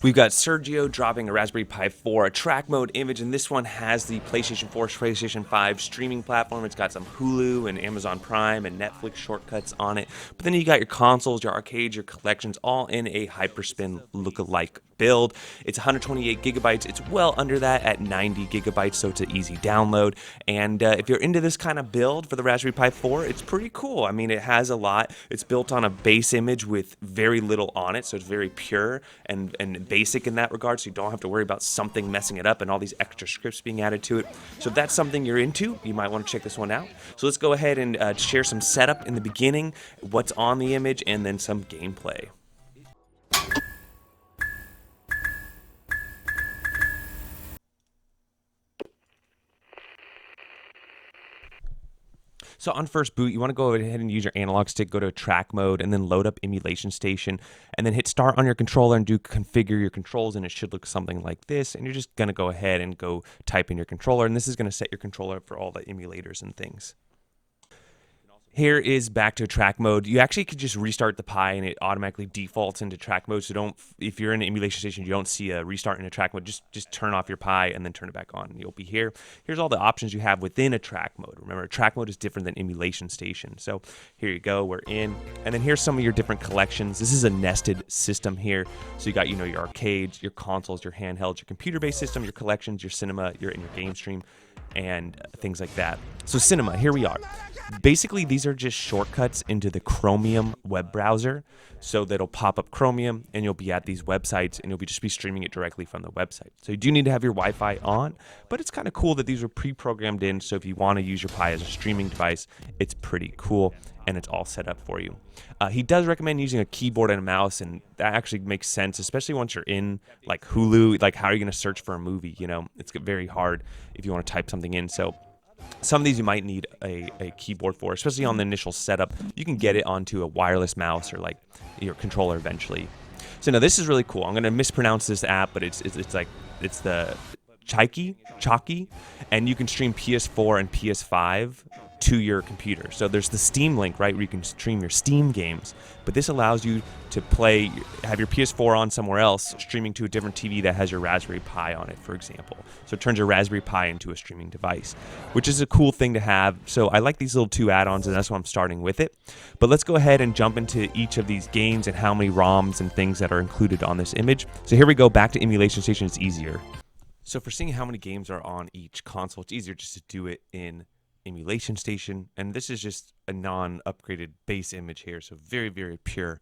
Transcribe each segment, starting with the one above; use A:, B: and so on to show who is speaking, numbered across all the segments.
A: We've got Sergio dropping a Raspberry Pi 4, a track mode image, and this one has the PlayStation 4, PlayStation 5 streaming platform. It's got some Hulu and Amazon Prime and Netflix shortcuts on it. But then you got your consoles, your arcades, your collections, all in a HyperSpin look-alike build. It's 128 gigabytes. It's well under that at 90 gigabytes, so it's an easy download. And if you're into this kind of build for the Raspberry Pi 4, it's pretty cool. I mean, it has a lot. It's built on a base image with very little on it, so it's very pure and basic in that regard, so you don't have to worry about something messing it up and all these extra scripts being added to it. So if that's something you're into, you might want to check this one out. So let's go ahead and share some setup in the beginning, what's on the image, and then some gameplay. So on first boot, you want to go ahead and use your analog stick, go to track mode, and then load up Emulation Station, and then hit start on your controller and do configure your controls, and it should look something like this. And you're just going to go ahead and go type in your controller, and this is going to set your controller up for all the emulators and things. Here is back to track mode. You actually could just restart the Pi and it automatically defaults into track mode. So if you're in an emulation station, you don't see a restart into track mode, just turn off your Pi and then turn it back on and you'll be here. Here's all the options you have within a track mode. Remember, track mode is different than emulation station. So here you go, we're in. And then here's some of your different collections. This is a nested system here. So you got, your arcades, your consoles, your handhelds, your computer-based system, your collections, your cinema, your game stream, and things like that. So cinema, here we are. Basically, these are just shortcuts into the Chromium web browser. So that'll pop up Chromium and you'll be at these websites and you'll just be streaming it directly from the website. So you do need to have your Wi-Fi on, but it's kind of cool that these are pre-programmed in. So if you want to use your Pi as a streaming device, it's pretty cool and it's all set up for you. He does recommend using a keyboard and a mouse, and that actually makes sense, especially once you're in like Hulu. Like, how are you going to search for a movie? It's very hard if you want to type something in. So some of these you might need a keyboard for, especially on the initial setup. You can get it onto a wireless mouse or like your controller eventually. So now this is really cool. I'm going to mispronounce this app, but it's the Chalky, and you can stream PS4 and PS5 to your computer. So there's the Steam link, right, where you can stream your Steam games, but this allows you to have your PS4 on somewhere else, streaming to a different TV that has your Raspberry Pi on it, for example. So it turns your Raspberry Pi into a streaming device, which is a cool thing to have. So I like these little two add-ons, and that's why I'm starting with it. But let's go ahead and jump into each of these games and how many ROMs and things that are included on this image. So here we go, back to Emulation Station. It's easier. So for seeing how many games are on each console, it's easier just to do it in Emulation Station, and this is just a non-upgraded base image here, so very, very pure.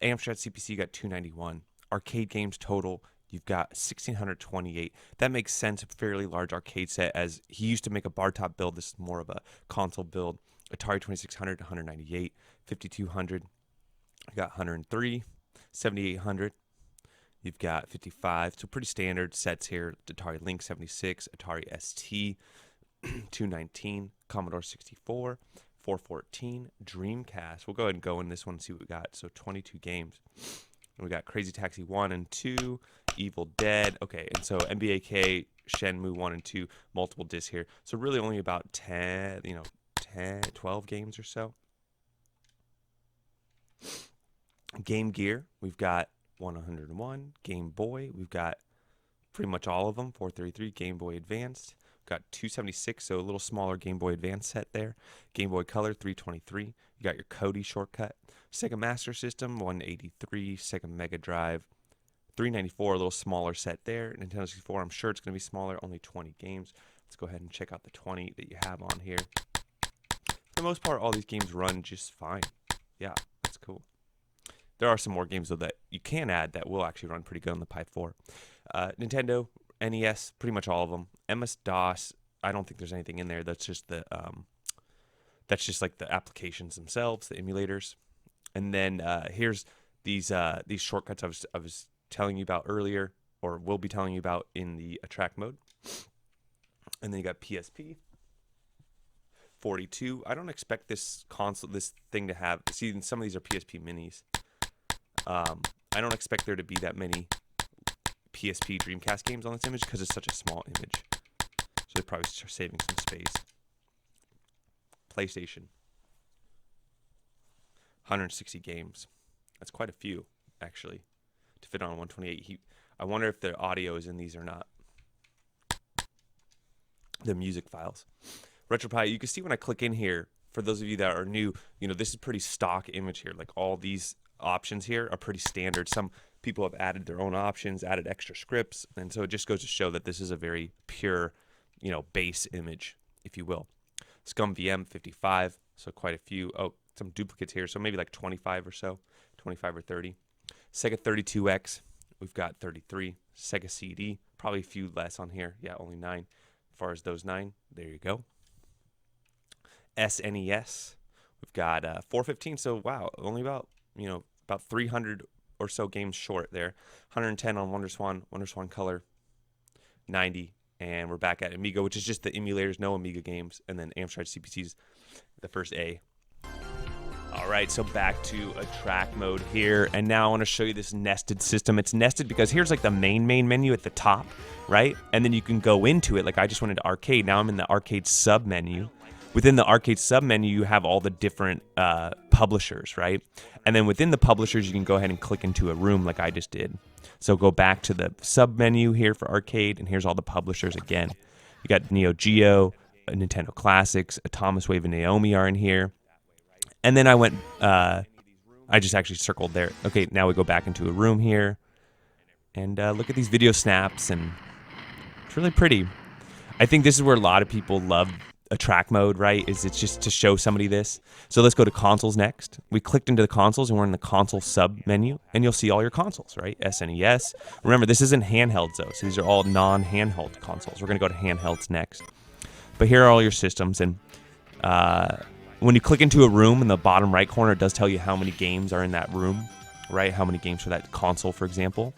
A: Amstrad CPC, you got 291. Arcade games total, you've got 1628. That makes sense, a fairly large arcade set, as he used to make a bar top build. This is more of a console build. Atari 2600, 198. 5200, you got 103. 7800, you've got 55. So pretty standard sets here. Atari Lynx 76, Atari ST 219, Commodore 64, 414, Dreamcast. We'll go ahead and go in this one and see what we got. So 22 games. And we got Crazy Taxi 1 and 2, Evil Dead. Okay, and so NBA, Shenmue 1 and 2, multiple discs here. So really only about 10, 12 games or so. Game Gear, we've got 101. Game Boy, we've got pretty much all of them. 433, Game Boy Advanced. Got 276, so a little smaller Game Boy Advance set there. Game Boy Color 323. You got your Kodi shortcut. Sega Master System 183. Sega Mega Drive 394, a little smaller set there. Nintendo 64, I'm sure it's going to be smaller, only 20 games. Let's go ahead and check out the 20 that you have on here. For the most part, all these games run just fine. Yeah, that's cool. There are some more games though that you can add that will actually run pretty good on the Pi 4. Nintendo, NES, pretty much all of them. MS-DOS, I don't think there's anything in there. That's just like the applications themselves, the emulators. And then here's these shortcuts I was telling you about earlier, or will be telling you about in the track mode. And then you got PSP 42. I don't expect this thing to have. See, some of these are PSP minis. I don't expect there to be that many PSP Dreamcast games on this image because it's such a small image. So they're probably saving some space. PlayStation. 160 games. That's quite a few, actually, to fit on 128. I wonder if the audio is in these or not. The music files. RetroPie, you can see when I click in here, for those of you that are new, this is pretty stock image here. Like all these options here are pretty standard. Some people have added their own options, added extra scripts, and so it just goes to show that this is a very pure, base image, if you will. Scum VM 55, so quite a few. Oh, some duplicates here, so maybe like 25 or so, 25 or 30. Sega 32X, we've got 33. Sega CD, probably a few less on here. Yeah, only 9. As far as those 9, there you go. SNES, we've got 415. So wow, only about 300 or so games short there. 110 on WonderSwan Color, 90, and we're back at Amiga, which is just the emulators, no Amiga games, and then Amstrad CPC's the first A. All right, so back to a track mode here, and now I want to show you this nested system. It's nested because here's like the main menu at the top, right? And then you can go into it. Like I just went into arcade. Now I'm in the arcade sub menu. Within the arcade sub menu, you have all the different publishers, right? And then within the publishers, you can go ahead and click into a room like I just did. So go back to the sub menu here for arcade, and here's all the publishers again. You got Neo Geo, Nintendo Classics, Atomis Wave, and Naomi are in here. And then I went, I just actually circled there. Okay, now we go back into a room here. And look at these video snaps, and it's really pretty. I think this is where a lot of people love a track mode, right? It's just to show somebody this. So let's go to consoles next. We clicked into the consoles, and we're in the console sub menu, and you'll see all your consoles, right? SNES. Remember, this isn't handhelds, though, so these are all non-handheld consoles. We're going to go to handhelds next. But here are all your systems, and when you click into a room in the bottom right corner, it does tell you how many games are in that room, right? How many games for that console, for example.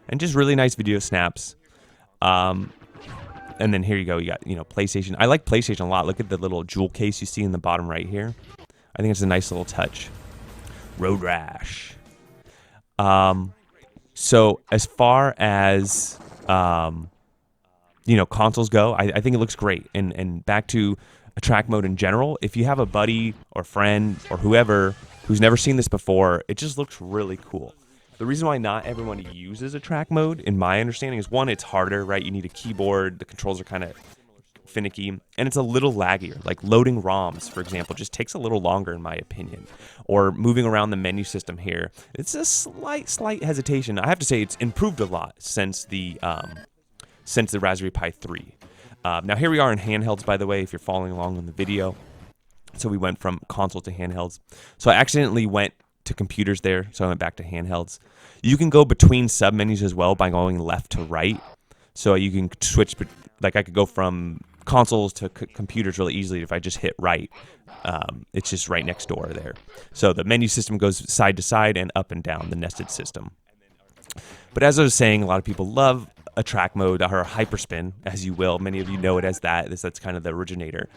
A: And just really nice video snaps. And then here you go. You got, PlayStation. I like PlayStation a lot. Look at the little jewel case you see in the bottom right here. I think it's a nice little touch. Road Rash. So as far as, consoles go, I think it looks great. And back to a track mode in general, if you have a buddy or friend or whoever who's never seen this before, it just looks really cool. The reason why not everyone uses a track mode, in my understanding, is one, it's harder, right? You need a keyboard, the controls are kind of finicky, and it's a little laggier. Like loading ROMs, for example, just takes a little longer, in my opinion. Or moving around the menu system here, it's a slight hesitation. I have to say it's improved a lot since the Raspberry Pi 3. Now here we are in handhelds, by the way, if you're following along in the video. So we went from console to handhelds. So I accidentally went to computers there, so I went back to handhelds. You can go between submenus as well by going left to right. So you can switch, like I could go from consoles to computers really easily if I just hit right. It's just right next door there. So the menu system goes side to side and up and down, the nested system. But as I was saying, a lot of people love a track mode, or a HyperSpin, as you will. Many of you know it as that. That's kind of the originator.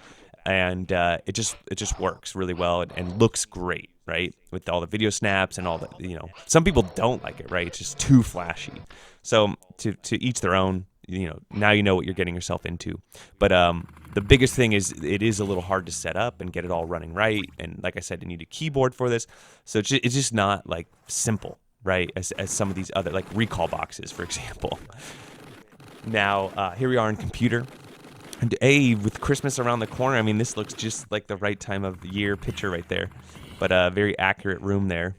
A: And it just works really well and looks great, right? With all the video snaps and all the, some people don't like it, right? It's just too flashy. So to each their own, now you know what you're getting yourself into. But the biggest thing is it is a little hard to set up and get it all running right. And like I said, you need a keyboard for this. So it's just not like simple, right? As some of these other, like recall boxes, for example. Now, here we are in computer. And with Christmas around the corner, I mean, this looks just like the right time of the year picture right there. But a very accurate room there.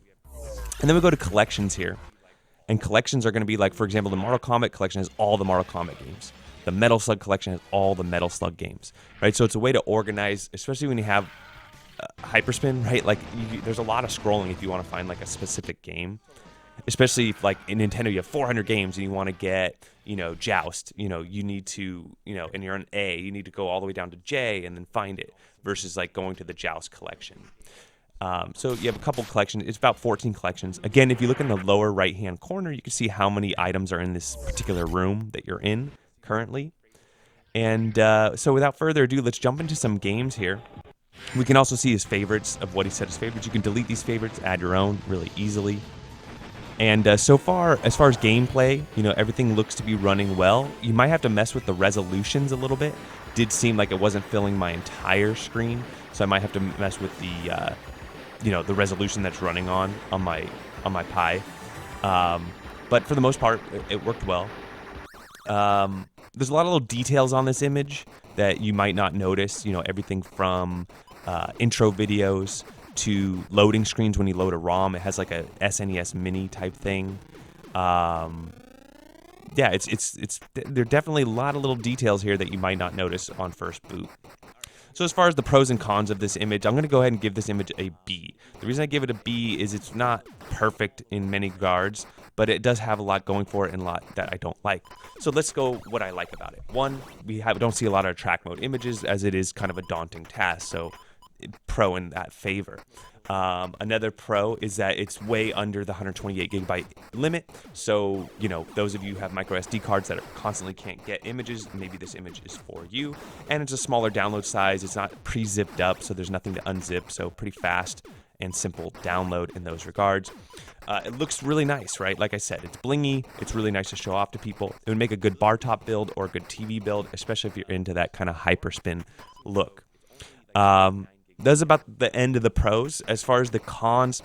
A: And then we go to collections here. And collections are going to be like, for example, the Mortal Kombat collection has all the Mortal Kombat games. The Metal Slug collection has all the Metal Slug games, right? So it's a way to organize, especially when you have HyperSpin, right? Like, there's a lot of scrolling if you want to find like a specific game. Especially if, like, in Nintendo, you have 400 games and you want to get, Joust. You need to, and you're on A, you need to go all the way down to J and then find it, versus, like, going to the Joust collection. So you have a couple collections. It's about 14 collections. Again, if you look in the lower right-hand corner, you can see how many items are in this particular room that you're in currently. And so without further ado, let's jump into some games here. We can also see his favorites of what he set as favorites. You can delete these favorites, add your own really easily. And so far, as far as gameplay, everything looks to be running well. You might have to mess with the resolutions a little bit. Did seem like it wasn't filling my entire screen, so I might have to mess with the, the resolution that's running on my Pi. But for the most part, it worked well. There's a lot of little details on this image that you might not notice. Everything from intro videos to loading screens when you load a ROM. It has like a SNES Mini type thing. Yeah, there are definitely a lot of little details here that you might not notice on first boot. So as far as the pros and cons of this image, I'm going to go ahead and give this image a B. The reason I give it a B is it's not perfect in many regards, but it does have a lot going for it and a lot that I don't like. So let's go what I like about it. One, we don't see a lot of track mode images, as it is kind of a daunting task, so pro in that favor. Another pro is that it's way under the 128 gigabyte limit. So, those of you who have micro SD cards that constantly can't get images, maybe this image is for you. And it's a smaller download size. It's not pre-zipped up, so there's nothing to unzip. So pretty fast and simple download in those regards. It looks really nice, right? Like I said, it's blingy. It's really nice to show off to people. It would make a good bar top build or a good TV build, especially if you're into that kind of HyperSpin look. That's about the end of the pros. As far as the cons,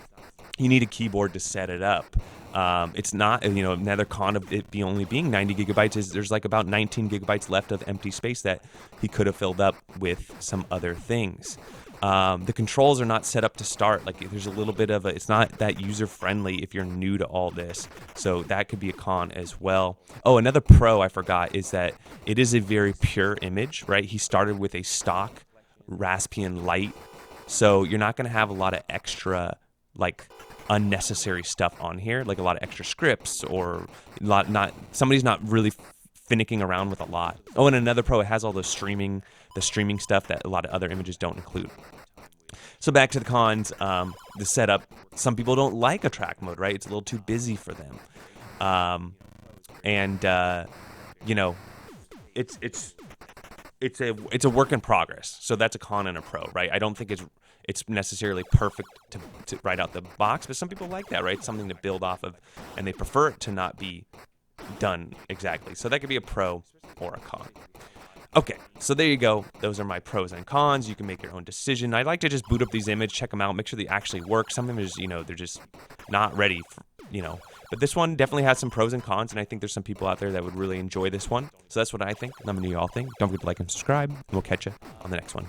A: you need a keyboard to set it up. It's not, another con of it only being 90 gigabytes is there's like about 19 gigabytes left of empty space that he could have filled up with some other things. The controls are not set up to start. Like there's a little bit of it's not that user friendly if you're new to all this. So that could be a con as well. Oh, another pro I forgot is that it is a very pure image, right? He started with a stock Raspbian Lite, so you're not going to have a lot of extra unnecessary stuff on here, like a lot of extra scripts or somebody's not really finicking around with a lot. Oh, and another pro, it has all the streaming stuff that a lot of other images don't include. So back to the cons, the setup. Some people don't like a track mode, right? It's a little too busy for them, it's a work in progress. So that's a con and a pro, right? I don't think it's necessarily perfect to write out the box, but some people like that, right? It's something to build off of, and they prefer it to not be done exactly. So that could be a pro or a con. Okay, so there you go. Those are my pros and cons. You can make your own decision. I like to just boot up these images, check them out, make sure they actually work. Some images, they're just not ready for, But this one definitely has some pros and cons, and I think there's some people out there that would really enjoy this one. So that's what I think. Let me know what you all think. Don't forget to like and subscribe, and we'll catch you on the next one.